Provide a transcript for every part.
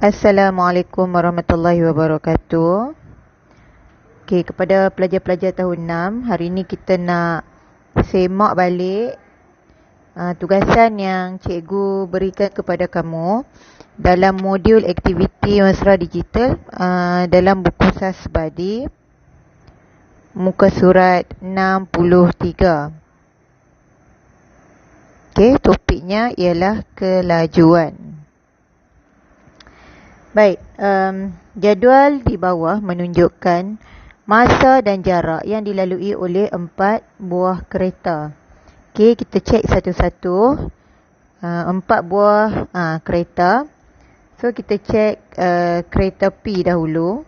Assalamualaikum warahmatullahi wabarakatuh. Okey, kepada pelajar-pelajar tahun 6, hari ini kita nak semak balik tugasan yang cikgu berikan kepada kamu dalam modul aktiviti Mesra Digital dalam buku Sasbadi muka surat 63. Okey, topiknya ialah kelajuan. Baik, jadual di bawah menunjukkan masa dan jarak yang dilalui oleh 4 buah kereta. Okey, kita cek satu-satu. 4 buah kereta. So, kita cek kereta P dahulu.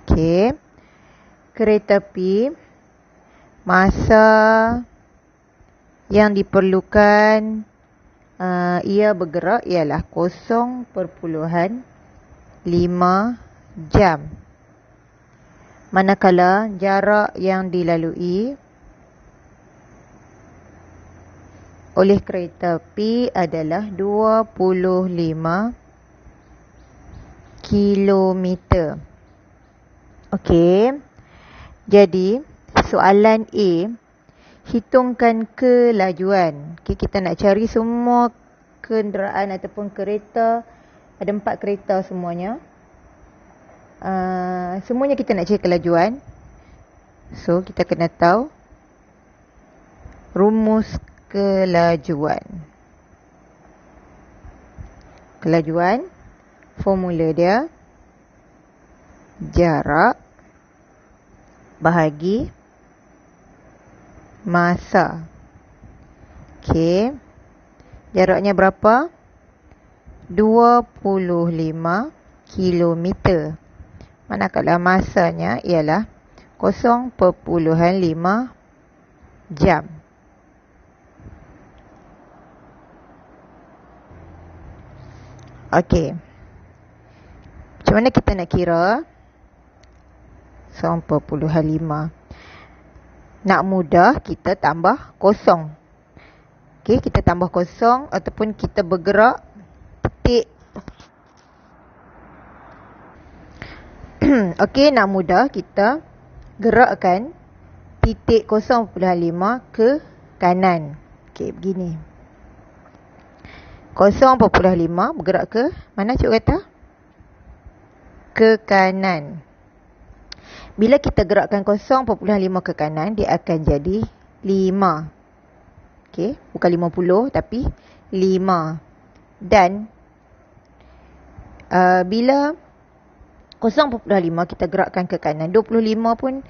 Okey, kereta P, masa yang diperlukan ia bergerak ialah 0.5 jam. Manakala jarak yang dilalui oleh kereta P adalah 25 kilometer. Okey. Jadi, soalan A, hitungkan kelajuan. Okay, kita nak cari semua kenderaan ataupun kereta. Ada 4 kereta semuanya. Semuanya kita nak cari kelajuan. So, kita kena tahu rumus kelajuan. Kelajuan, formula dia jarak bahagi masa. Okey. Jaraknya berapa? 25 kilometer. Manakala masanya ialah 0.5 jam. Okey. Macam mana kita nak kira? 0.5. Nak mudah, kita tambah kosong. Okey, kita tambah kosong ataupun kita bergerak titik. Okey, nak mudah, kita gerakkan titik 0.5 ke kanan. Okey, begini. 0.5 bergerak ke mana, cikgu kata? Ke kanan. Bila kita gerakkan 0.5 ke kanan, dia akan jadi 5. Okey, bukan 50 tapi 5. Dan bila 0.5 kita gerakkan ke kanan, 25 pun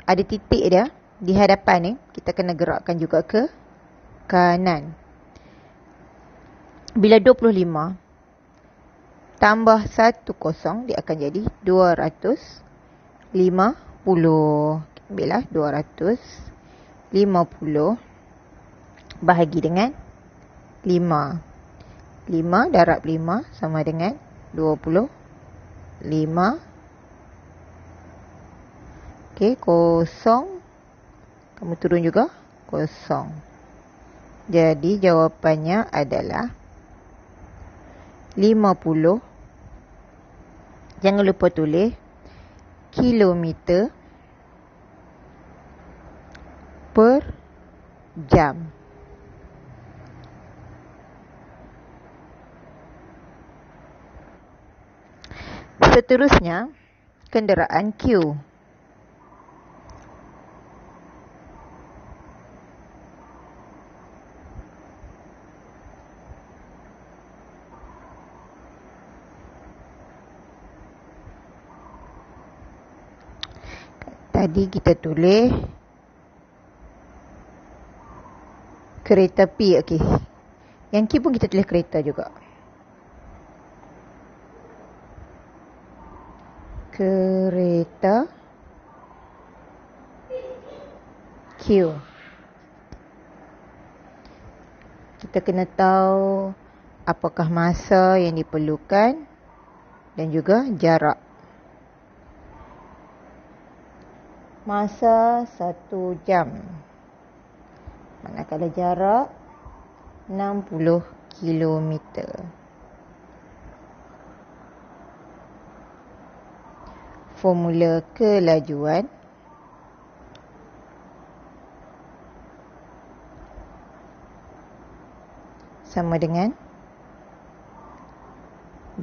ada titik dia di hadapan ni, kita kena gerakkan juga ke kanan. Bila 25 tambah 1 kosong, dia akan jadi 250. Ambillah 250 bahagi dengan 5. 5 darab 5 sama dengan 25. Okey, kosong. Kamu turun juga kosong. Jadi jawapannya adalah 50. Jangan lupa tulis kilometer per jam. Seterusnya, kenderaan Q. Tadi kita tulis kereta P. Okey. Yang Q pun kita tulis kereta juga. Kereta Q. Kita kena tahu apakah masa yang diperlukan dan juga jarak. Masa 1 jam. Manakala jarak 60 kilometer. Formula kelajuan sama dengan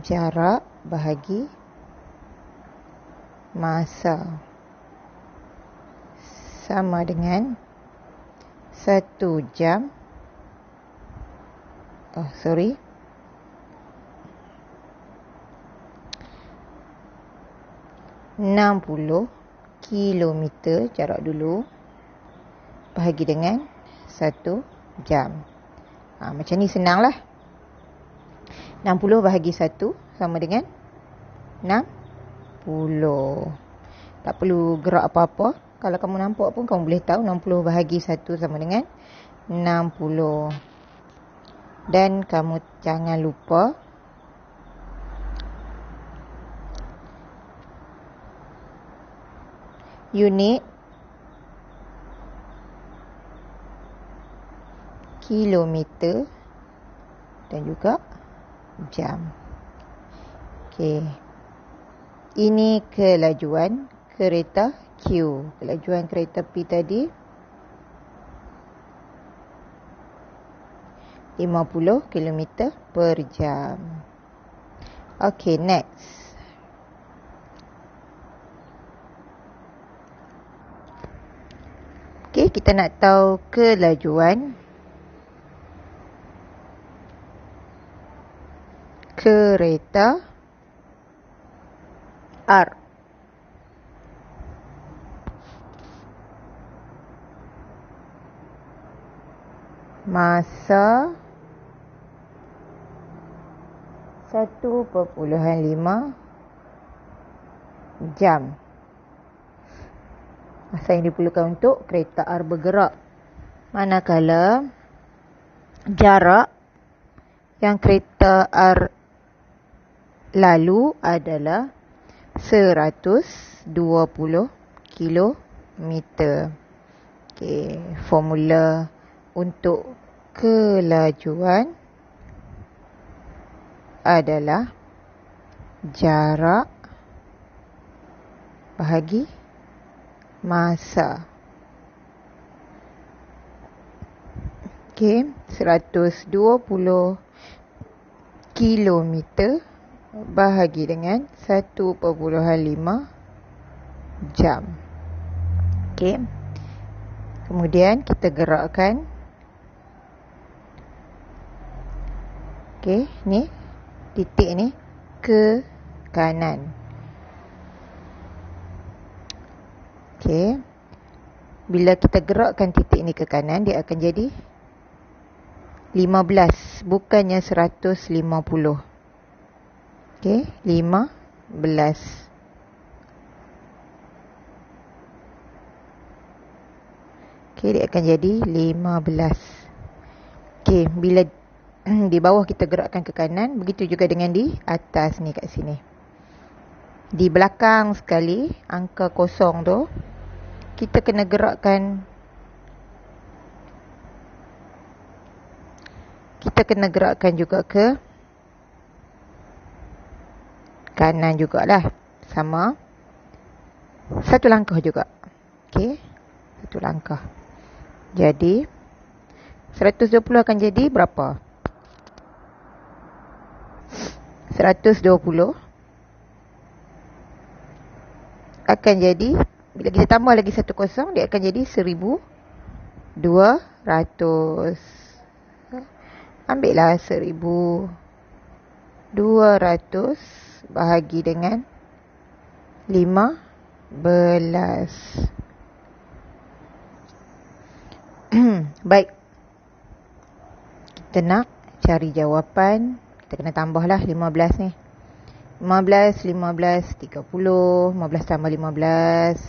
jarak bahagi masa sama dengan 1 jam 60 kilometer jarak dulu bahagi dengan 1 jam. Macam ni senang lah. 60 bahagi 1 sama dengan 60. Tak perlu gerak apa-apa. Kalau kamu nampak pun kamu boleh tahu 60 bahagi 1 sama dengan 60. Dan kamu jangan lupa unit kilometer dan juga jam. Okey. Ini kelajuan kereta Q. Kelajuan kereta P tadi 50 km per jam. Okey, next. Okey, kita nak tahu kelajuan kereta R. Masa 1.5 jam. Masa yang diperlukan untuk kereta R bergerak. Manakala jarak yang kereta R lalu adalah 120 kilometer. Okey, formula untuk kelajuan adalah jarak bahagi masa. Okey, 120 kilometer bahagi dengan 1.5 jam. Okey. Kemudian kita gerakkan. Okey, ni titik ni ke kanan. Okey. Bila kita gerakkan titik ni ke kanan, dia akan jadi 15, bukannya 150. Okey, 15. Okey, dia akan jadi 15. Okey, bila di bawah kita gerakkan ke kanan, begitu juga dengan di atas ni kat sini. Di belakang sekali, angka kosong tu, kita kena gerakkan juga ke kanan jugalah. Sama. Satu langkah juga. Okey. Satu langkah. Jadi 120 akan jadi berapa? 120 akan jadi, bila kita tambah lagi 1 kosong, dia akan jadi 1200. Ambillah 1200 bahagi dengan 15. Baik. Kita nak cari jawapan. Kita kena tambahlah 15 ni. 15, 30. 15 tambah 15.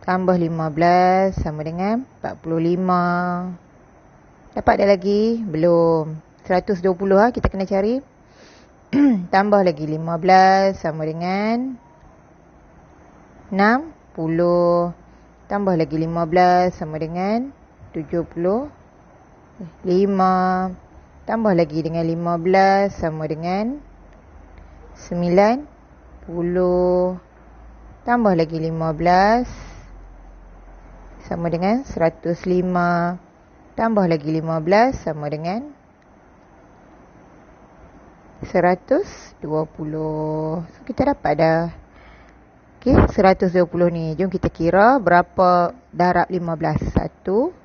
Tambah 15 sama dengan 45. Dapat dah lagi? Belum. 120 lah kita kena cari. Tambah lagi 15 sama dengan 60. Tambah lagi 15 sama dengan 75. tambah lagi dengan 15 sama dengan 90. Tambah lagi 15 sama dengan 105. Tambah lagi 15 sama dengan 120. So, kita dapat dah. Okey, 120 ni. Jom kita kira berapa darab 15. 1,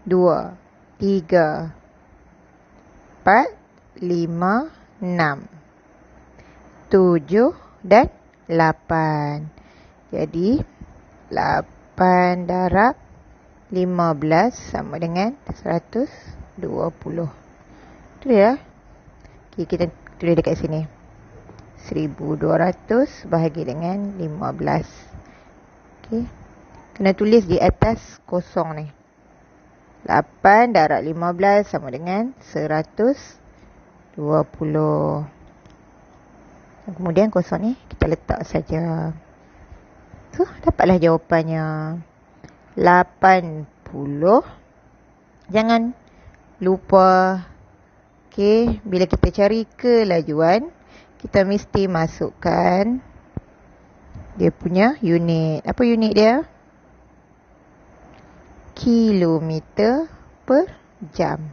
2, 3, 4, 5, 6, 7 dan 8. Jadi 8 darab 15 sama dengan 120. Itu dia. Okay, kita tulis dekat sini. 1200 bahagi dengan 15. Okay. Kena tulis di atas kosong ni. 8 darab 15 sama dengan 120. Kemudian kosong ni kita letak saja. So, dapatlah jawapannya. 80. Jangan lupa, okay, bila kita cari kelajuan, kita mesti masukkan dia punya unit. Apa unit dia? Kilometer per jam.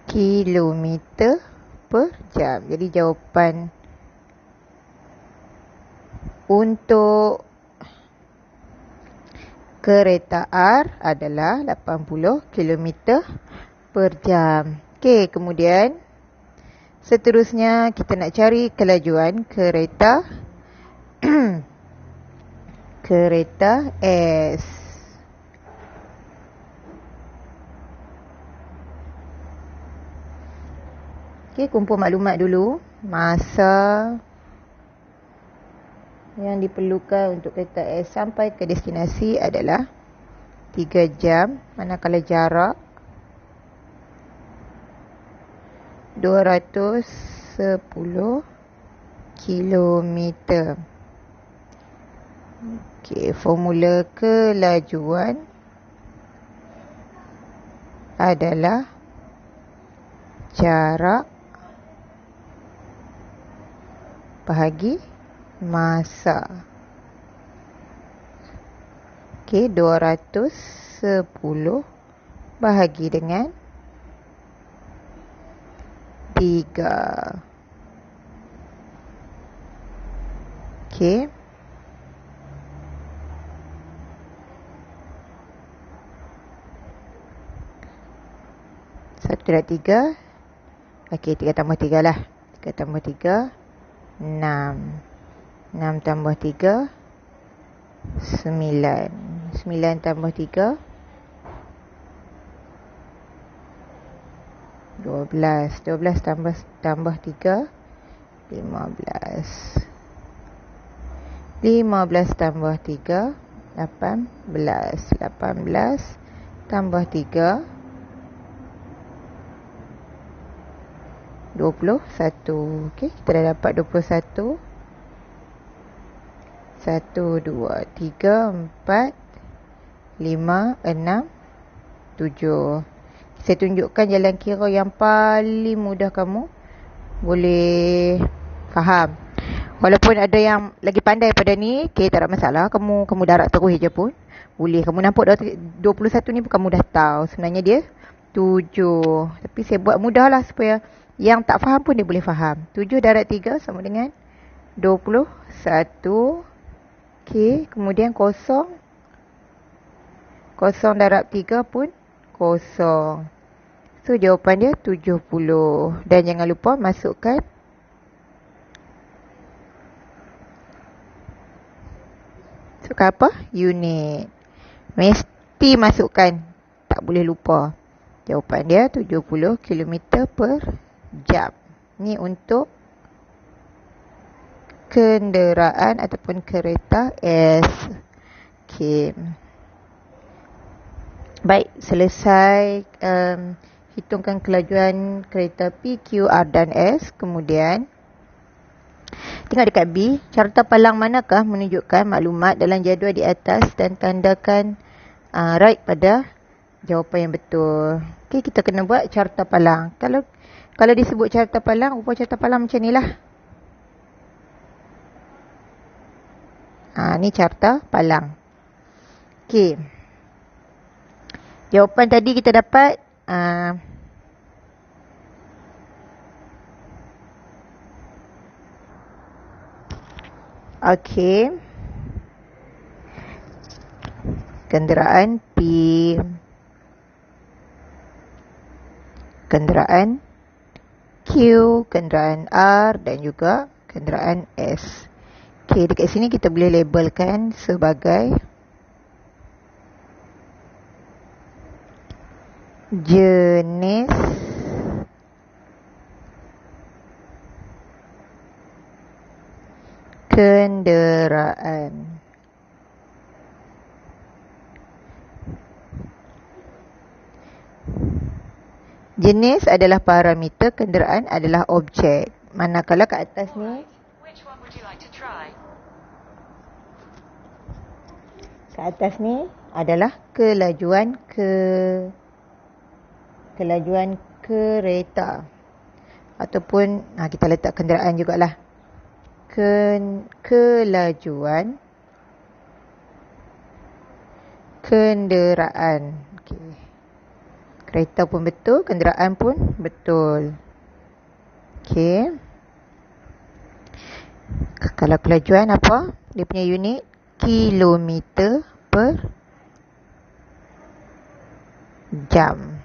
Kilometer per jam. Jadi jawapan untuk kereta R adalah 80 km per jam. Okey, kemudian seterusnya kita nak cari kelajuan kereta kereta S. Okey, kumpul maklumat dulu. Masa yang diperlukan untuk kereta S sampai ke destinasi adalah 3 jam. Manakala jarak 210 kilometer. Okey, formula kelajuan adalah jarak bahagi masa. Okey, 210 bahagi dengan 3. Okey. Satu dan 3. Okey, 3 tambah 3 lah. 3 tambah 3, 6. 6 tambah 3, 9. 9 tambah 3, 12. 12 tambah 3, 15. 15 tambah 3, 18. 18 tambah 3, 21. Okey, kita dah dapat 21. 1, 2, 3, 4, 5, 6, 7. Saya tunjukkan jalan kira yang paling mudah kamu boleh faham. Walaupun ada yang lagi pandai pada ni, okay, tak ada masalah. Kamu darab terus je pun boleh. Kamu nampak 21 ni pun kamu dah tahu. Sebenarnya dia 7. Tapi saya buat mudah lah supaya yang tak faham pun dia boleh faham. 7 darab 3 sama dengan 21. Okey, kemudian kosong. Kosong darab 3 pun kosong. So, jawapan dia 70. Dan jangan lupa masukkan apa? Unit. Mesti masukkan. Tak boleh lupa. Jawapan dia 70 km per jam. Ni untuk kenderaan ataupun kereta S. Okey. Baik, selesai hitungkan kelajuan kereta P, Q, R dan S. Kemudian Tengok dekat B, carta palang manakah menunjukkan maklumat dalam jadual di atas dan tandakan right pada jawapan yang betul. Okey, kita kena buat carta palang. Kalau disebut carta palang, rupa carta palang macam ni lah. Ni carta palang. Okey. Jawapan tadi kita dapat okey. Kenderaan P, kenderaan Q, kenderaan R dan juga kenderaan S. Okey, dekat sini kita boleh labelkan sebagai jenis kenderaan. Jenis adalah parameter, kenderaan adalah objek. Manakala kat atas ni, kat atas ni adalah kelajuan kereta. Ataupun kita letak kenderaan jugalah. Kelajuan kenderaan. Okey. Kereta pun betul, kenderaan pun betul. Okey. Kalau kelajuan apa? Dia punya unit kilometer per jam.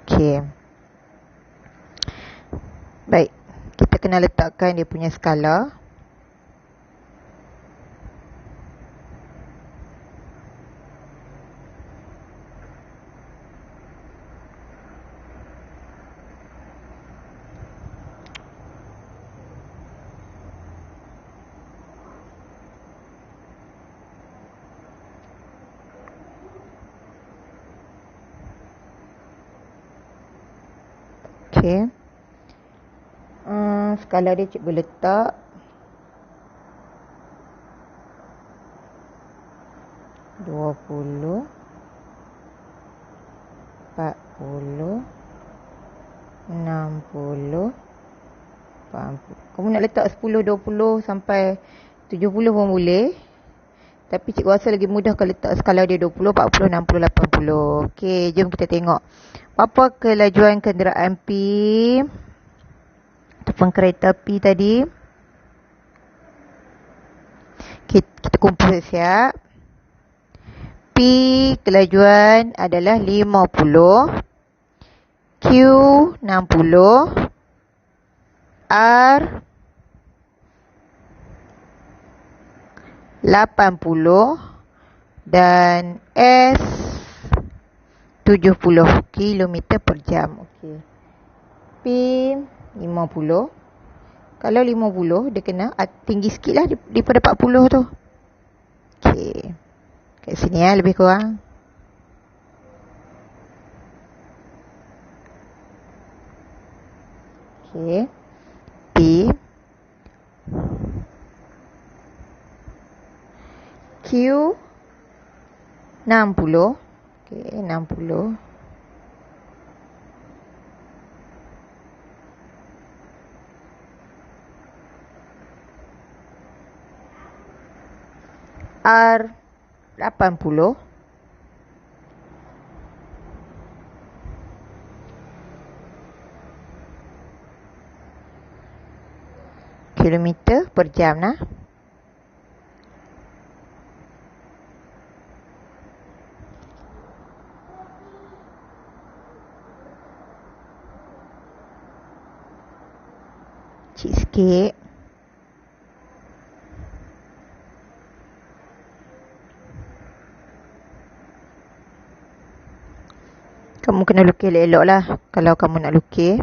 Okey. Baik. Kita kena letakkan dia punya skala. Okey. Skala dia cikgu letak 20, 40, 60, 80. Kamu nak letak 10, 20 sampai 70 pun boleh. Tapi cikgu rasa lagi mudah kalau letak skala dia 20, 40, 60, 80. Okey, jom kita tengok. Apa kelajuan kenderaan P ataupun kereta P tadi? Kita kumpul siap. P kelajuan adalah 50, Q 60, R 80 dan S 70 km per jam. Okey. P 50. Kalau 50 dia kena tinggi sikit lah daripada 40 tu. Okey. Kat sini lebih kurang. Okey. P Q 60. Okey, 60. R 80. Kilometer per jam nah. Cik sikit. Kamu kena lukis elok-elok lah kalau kamu nak lukis.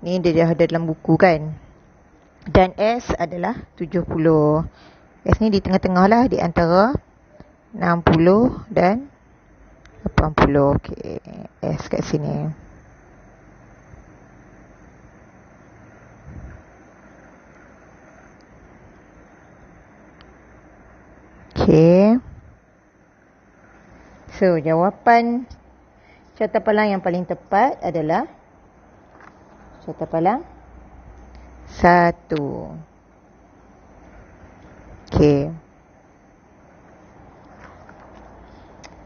Ni dia dah ada dalam buku kan. Dan S adalah 70. S ni di tengah-tengah lah, di antara 60 dan 80. Okey, S kat sini. Okey. So, jawapan carta palang yang paling tepat adalah carta palang 1. Okey.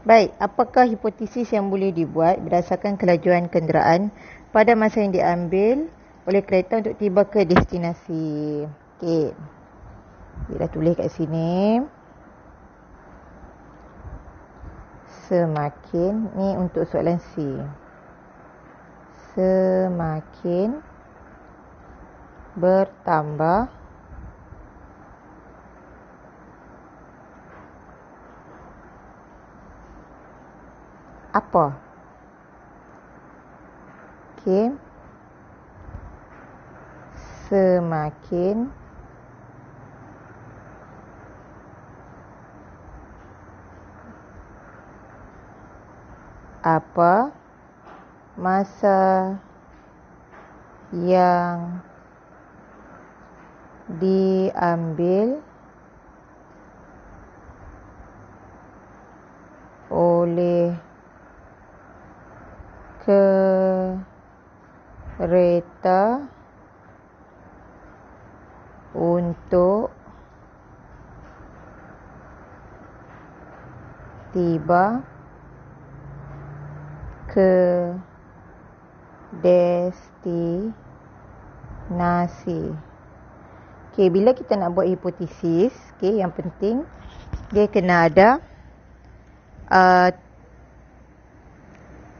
Baik, apakah hipotesis yang boleh dibuat berdasarkan kelajuan kenderaan pada masa yang diambil oleh kereta untuk tiba ke destinasi? Okey. Kita dah tulis kat sini. Semakin, ni untuk soalan C. Semakin bertambah apa? Okey. Semakin apa masa yang diambil oleh kereta untuk tiba ke destinasi. Okey, bila kita nak buat hipotesis, okey, yang penting dia kena ada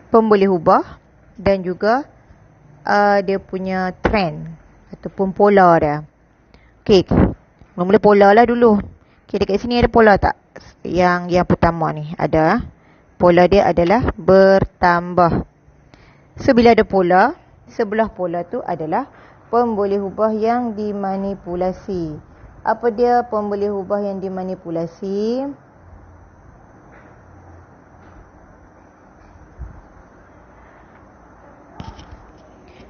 pemboleh ubah dan juga dia punya trend ataupun pola dia. Okey, mula-mula pola lah dulu. Okey, dekat sini ada pola tak? Yang pertama ni ada. Pola dia adalah bertambah. So, bila ada pola, sebelah pola tu adalah pemboleh ubah yang dimanipulasi. Apa dia pemboleh ubah yang dimanipulasi?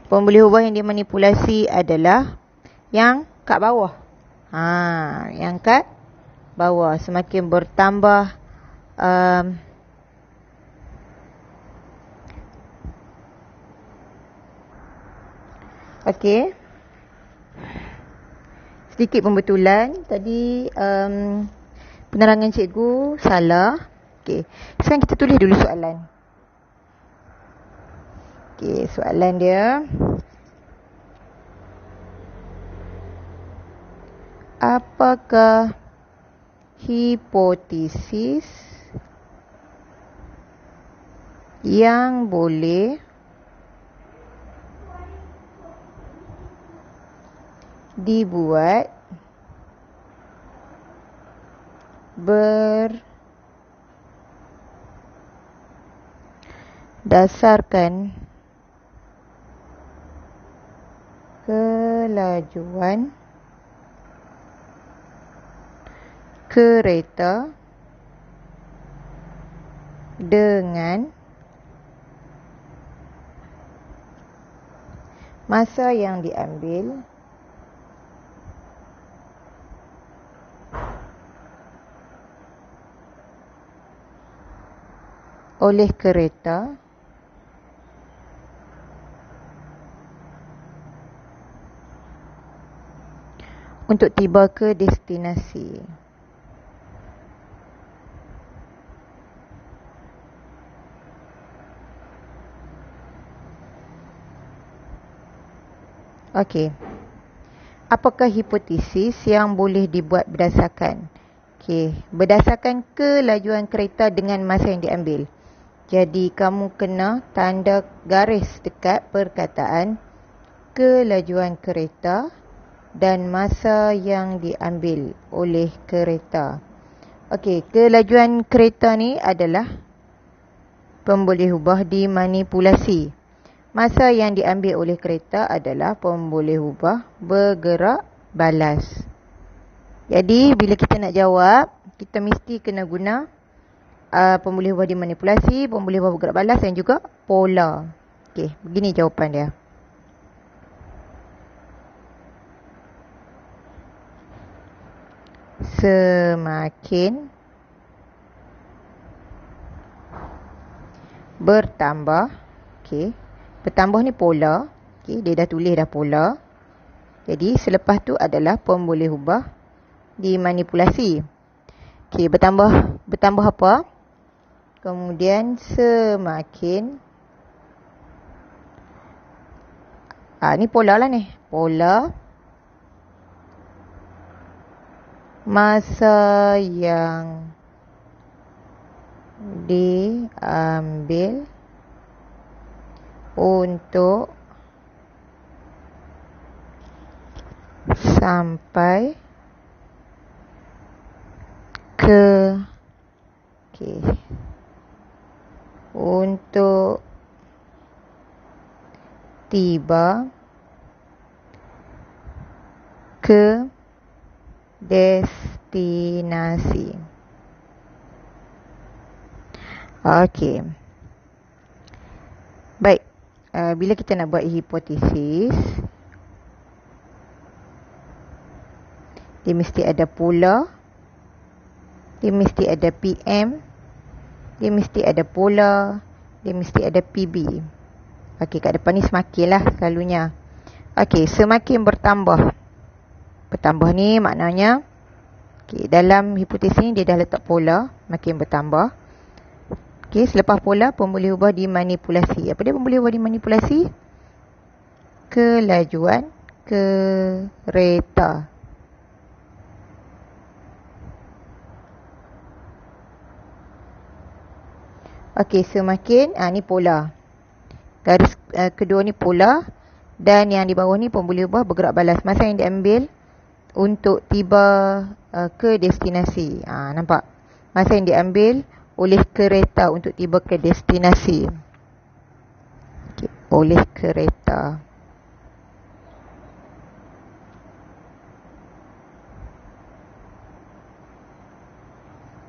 Pemboleh ubah yang dimanipulasi adalah yang kat bawah. Yang kat bawah. Semakin bertambah okey. Sedikit pembetulan. Tadi penerangan cikgu salah. Okey. Sekarang kita tulis dulu soalan. Okey, soalan dia. Apakah hipotesis yang boleh dibuat berdasarkan kelajuan kereta dengan masa yang diambil oleh kereta untuk tiba ke destinasi. Okey. Apakah hipotesis yang boleh dibuat berdasarkan? Okey, berdasarkan kelajuan kereta dengan masa yang diambil. Jadi kamu kena tanda garis dekat perkataan kelajuan kereta dan masa yang diambil oleh kereta. Okey, kelajuan kereta ni adalah pemboleh ubah dimanipulasi. Masa yang diambil oleh kereta adalah pemboleh ubah bergerak balas. Jadi, bila kita nak jawab, kita mesti kena guna pemboleh ubah dimanipulasi, pemboleh ubah bergerak balas dan juga pola. Okey, begini jawapan dia. Semakin bertambah. Okey. Bertambah ni pola. Okey, dia dah tulis dah pola. Jadi selepas tu adalah pemboleh ubah dimanipulasi. Okey, bertambah apa? Kemudian semakin ni pola lah ni. Pola masa yang diambil untuk sampai ke untuk tiba ke destinasi. Okey. Baik. Bila kita nak buat hipotesis, dia mesti ada pola, dia mesti ada PM, dia mesti ada pola, dia mesti ada PB. Okey, kat depan ni semakin lah selalunya. Okey, semakin bertambah. Bertambah ni maknanya, dalam hipotesis ni dia dah letak pola, makin bertambah. Okey, selepas pola, pemboleh ubah dimanipulasi. Apa dia pemboleh ubah dimanipulasi? Kelajuan kereta. Okey, semakin, ni pola. Garis kedua ni pola. Dan yang di bawah ni pemboleh ubah bergerak balas. Masa yang diambil untuk tiba ke destinasi. Nampak? Masa yang diambil oleh kereta untuk tiba ke destinasi. Okay, oleh kereta.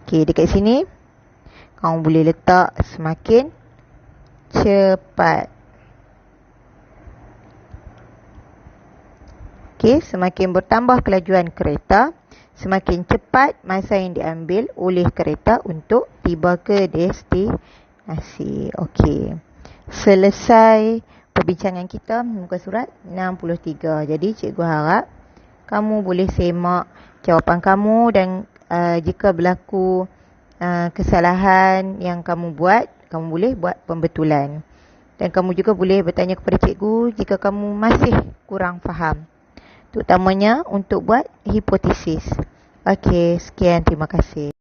Okey, dekat sini kamu boleh letak semakin cepat. Okey, semakin bertambah kelajuan kereta, semakin cepat masa yang diambil oleh kereta untuk tiba ke destinasi. Okey. Selesai perbincangan kita muka surat 63. Jadi cikgu harap kamu boleh semak jawapan kamu dan jika berlaku kesalahan yang kamu buat, kamu boleh buat pembetulan. Dan kamu juga boleh bertanya kepada cikgu jika kamu masih kurang faham. Terutamanya untuk buat hipotesis. Okey, sekian, terima kasih.